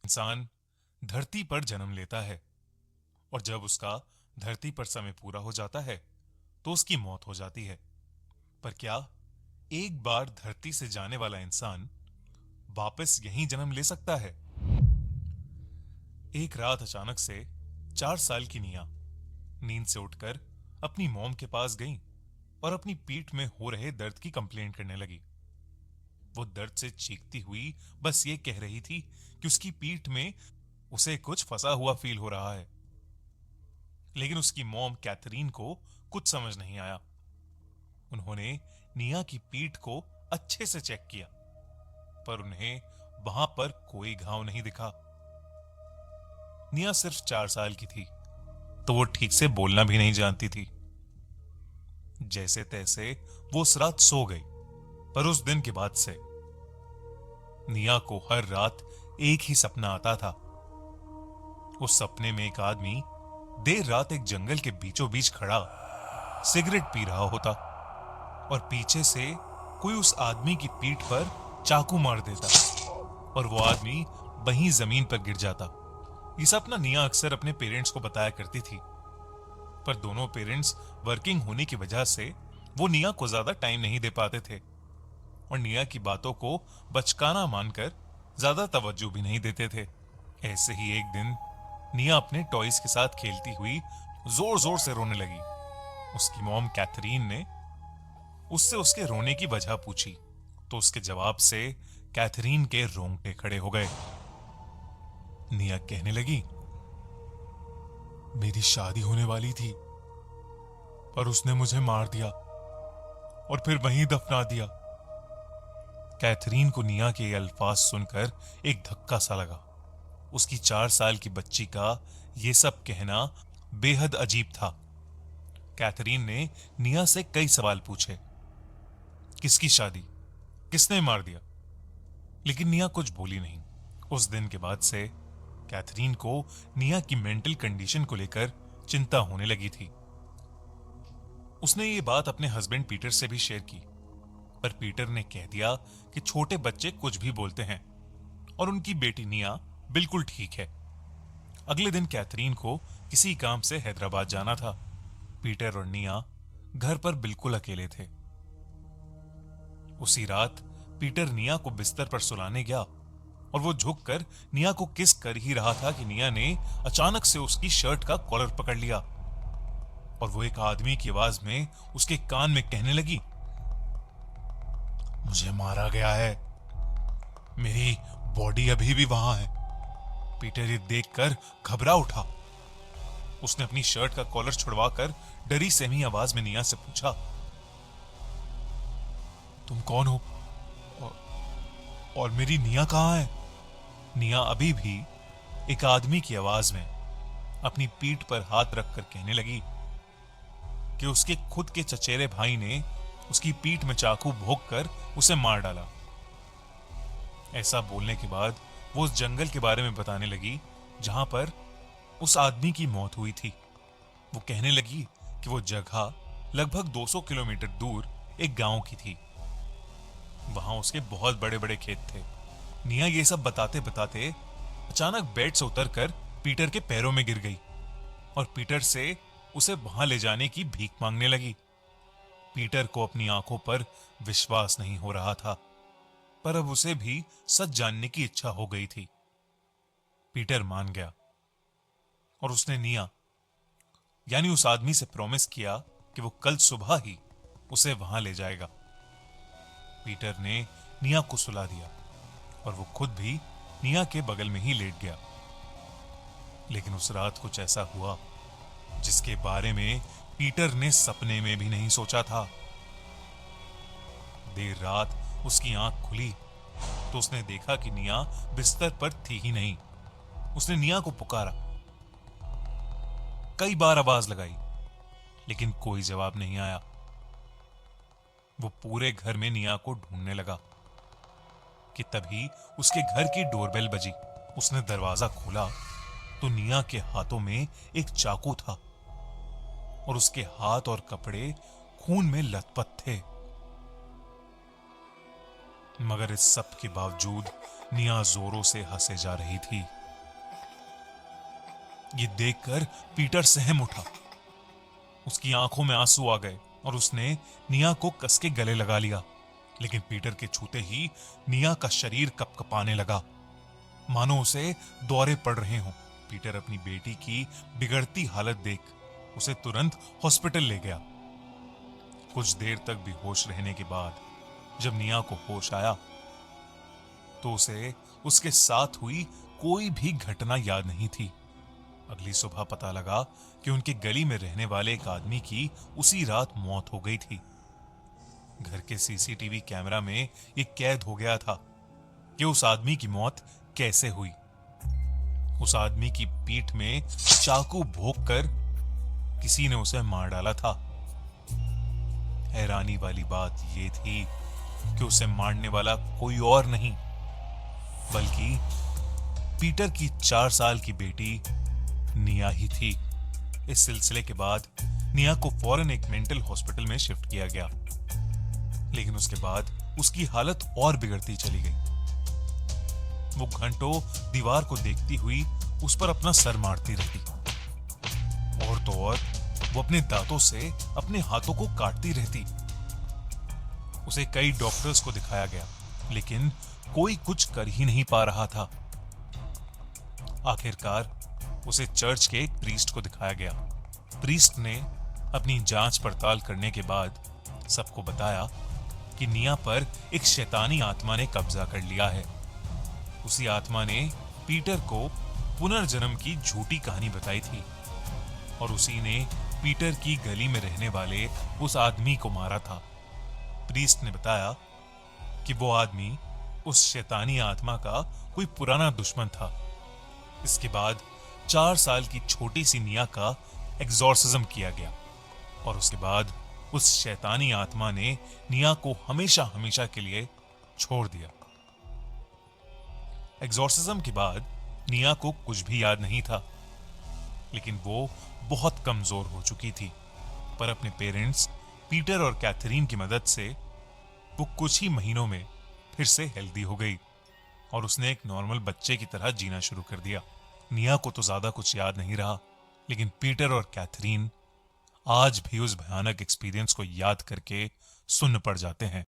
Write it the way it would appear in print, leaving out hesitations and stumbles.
इंसान धरती पर जन्म लेता है और जब उसका धरती पर समय पूरा हो जाता है तो उसकी मौत हो जाती है। पर क्या एक बार धरती से जाने वाला इंसान वापस यहीं जन्म ले सकता है? एक रात अचानक से 4 साल की निया नींद से उठकर अपनी मॉम के पास गई और अपनी पीठ में हो रहे दर्द की कंप्लेंट करने लगी। वो दर्द से चीखती हुई बस ये कह रही थी कि उसकी पीठ में उसे कुछ फंसा हुआ फील हो रहा है। लेकिन उसकी मॉम कैथरीन को कुछ समझ नहीं आया। उन्होंने निया की पीठ को अच्छे से चेक किया पर उन्हें वहां पर कोई घाव नहीं दिखा। निया सिर्फ 4 साल की थी तो वो ठीक से बोलना भी नहीं जानती थी। जैसे तैसे वो उस रात सो गई। पर उस दिन के बाद से निया को हर रात एक ही सपना आता था। उस सपने में एक आदमी देर रात एक जंगल के बीचों बीच खड़ा सिगरेट पी रहा होता और पीछे से कोई उस आदमी की पीठ पर चाकू मार देता और वो आदमी वहीं जमीन पर गिर जाता। ये सपना निया अक्सर अपने पेरेंट्स को बताया करती थी, पर दोनों पेरेंट्स वर्किंग होने की वजह से वो निया को ज्यादा टाइम नहीं दे पाते थे और निया की बातों को बचकाना मानकर ज्यादा तवज्जो भी नहीं देते थे। ऐसे ही एक दिन निया अपने टॉयज के साथ खेलती हुई जोर जोर से रोने लगी। उसकी मॉम कैथरीन ने उससे उसके रोने की वजह पूछी तो उसके जवाब से कैथरीन के रोंगटे खड़े हो गए। निया कहने लगी, मेरी शादी होने वाली थी पर उसने मुझे मार दिया और फिर वहीं दफना दिया। कैथरीन को निया के ये अल्फाज सुनकर एक धक्का सा लगा। उसकी 4 साल की बच्ची का ये सब कहना बेहद अजीब था। कैथरीन ने निया से कई सवाल पूछे, किसकी शादी, किसने मार दिया, लेकिन निया कुछ बोली नहीं। उस दिन के बाद से कैथरीन को निया की मेंटल कंडीशन को लेकर चिंता होने लगी थी। उसने ये बात अपने हस्बैंड पीटर से भी शेयर की, पर पीटर ने कह दिया कि छोटे बच्चे कुछ भी बोलते हैं और उनकी बेटी निया बिल्कुल ठीक है। अगले दिन कैथरीन को किसी काम से हैदराबाद जाना था। पीटर और निया घर पर बिल्कुल अकेले थे। उसी रात पीटर निया को बिस्तर पर सुलाने गया और वो झुककर निया को किस कर ही रहा था कि निया ने अचानक से उसकी शर्ट का कॉलर पकड़ लिया और वो एक आदमी की आवाज में उसके कान में कहने लगी, मुझे मारा गया है, मेरी बॉडी अभी भी वहां है। पीटर ये देखकर घबरा उठा। उसने अपनी शर्ट का कॉलर छुड़वाकर डरी सहमी आवाज में निया से पूछा, तुम कौन हो और मेरी निया कहां है? निया अभी भी एक आदमी की आवाज में अपनी पीठ पर हाथ रखकर कहने लगी कि उसके खुद के चचेरे भाई ने उसकी पीठ में चाकू भोंककर उसे मार डाला। ऐसा बोलने के बाद वो उस जंगल के बारे में बताने लगी जहां पर उस आदमी की मौत हुई थी। वो कहने लगी कि वो जगह लगभग 200 किलोमीटर दूर एक गांव की थी। वहां उसके बहुत बड़े बड़े खेत थे। निया ये सब बताते बताते अचानक बेड से उतरकर पीटर के पैरों में गिर गई और पीटर से उसे वहां ले जाने की भीख मांगने लगी। पीटर को अपनी आंखों पर विश्वास नहीं हो रहा था, पर अब उसे भी सच जानने की इच्छा हो गई थी। पीटर मान गया और उसने निया यानी उस आदमी से प्रॉमिस किया कि वो कल सुबह ही उसे वहां ले जाएगा। पीटर ने निया को सुला दिया और वो खुद भी निया के बगल में ही लेट गया। लेकिन उस रात कुछ ऐसा हुआ जिसके बारे में पीटर ने सपने में भी नहीं सोचा था। देर रात उसकी आंख खुली तो उसने देखा कि निया बिस्तर पर थी ही नहीं। उसने निया को पुकारा, कई बार आवाज लगाई, लेकिन कोई जवाब नहीं आया। वो पूरे घर में निया को ढूंढने लगा कि तभी उसके घर की डोरबेल बजी। उसने दरवाजा खोला तो निया के हाथों में एक चाकू था और उसके हाथ और कपड़े खून में लथपथ थे। मगर इस सब के बावजूद निया जोरों से हंसे जा रही थी। ये देखकर पीटर सहम उठा। उसकी आंखों में आंसू आ गए और उसने निया को कस के गले लगा लिया। लेकिन पीटर के छूते ही निया का शरीर कपकपाने लगा, मानो उसे दौरे पड़ रहे हों। पीटर अपनी बेटी की बिगड़ती हालत देख उसे तुरंत हॉस्पिटल ले गया। कुछ देर तक बेहोश रहने के बाद जब निया को होश आया तो उसे उसके साथ हुई कोई भी घटना याद नहीं थी। अगली सुबह पता लगा कि उनके गली में रहने वाले एक आदमी की उसी रात मौत हो गई थी। घर के सीसीटीवी कैमरा में यह कैद हो गया था कि उस आदमी की मौत कैसे हुई। उस आदमी की पीठ में चाकू भोंककर किसी ने उसे मार डाला था। हैरानी वाली बात यह थी कि उसे मारने वाला कोई और नहीं बल्कि पीटर की 4 साल की बेटी निया ही थी। इस सिलसिले के बाद निया को फौरन एक मेंटल हॉस्पिटल में शिफ्ट किया गया, लेकिन उसके बाद उसकी हालत और बिगड़ती चली गई। वो घंटों दीवार को देखती हुई उस पर अपना सर मारती रहती। और तो और वो अपने दांतों से अपने हाथों को काटती रहती। उसे कई डॉक्टर्स को दिखाया गया, लेकिन कोई कुछ कर ही नहीं पा रहा था। आखिरकार उसे चर्च के एक प्रीस्ट को दिखाया गया। प्रीस्ट ने अपनी जांच पड़ताल करने के बाद सबको बताया कि निया पर एक शैतानी आत्मा ने कब्जा कर लिया है। उसी आत्मा ने पीटर को पुनर्जन्म की झूठी कहानी बताई थी और उसी ने पीटर की गली में रहने वाले उस आदमी को मारा था। प्रीस्ट ने बताया कि वो आदमी उस शैतानी आत्मा का कोई पुराना दुश्मन था। इसके बाद 4 साल की छोटी सी निया का एग्जॉर्सिज्म किया गया और उसके बाद उस शैतानी आत्मा ने निया को हमेशा हमेशा के लिए छोड़ दिया। एग्जॉर्सिज्म के बाद निया को कुछ भी याद नहीं था, लेकिन वो बहुत कमजोर हो चुकी थी। पर अपने पेरेंट्स पीटर और कैथरीन की मदद से वो कुछ ही महीनों में फिर से हेल्दी हो गई और उसने एक नॉर्मल बच्चे की तरह जीना शुरू कर दिया। निया को तो ज्यादा कुछ याद नहीं रहा, लेकिन पीटर और कैथरीन आज भी उस भयानक एक्सपीरियंस को याद करके सुन्न पड़ जाते हैं।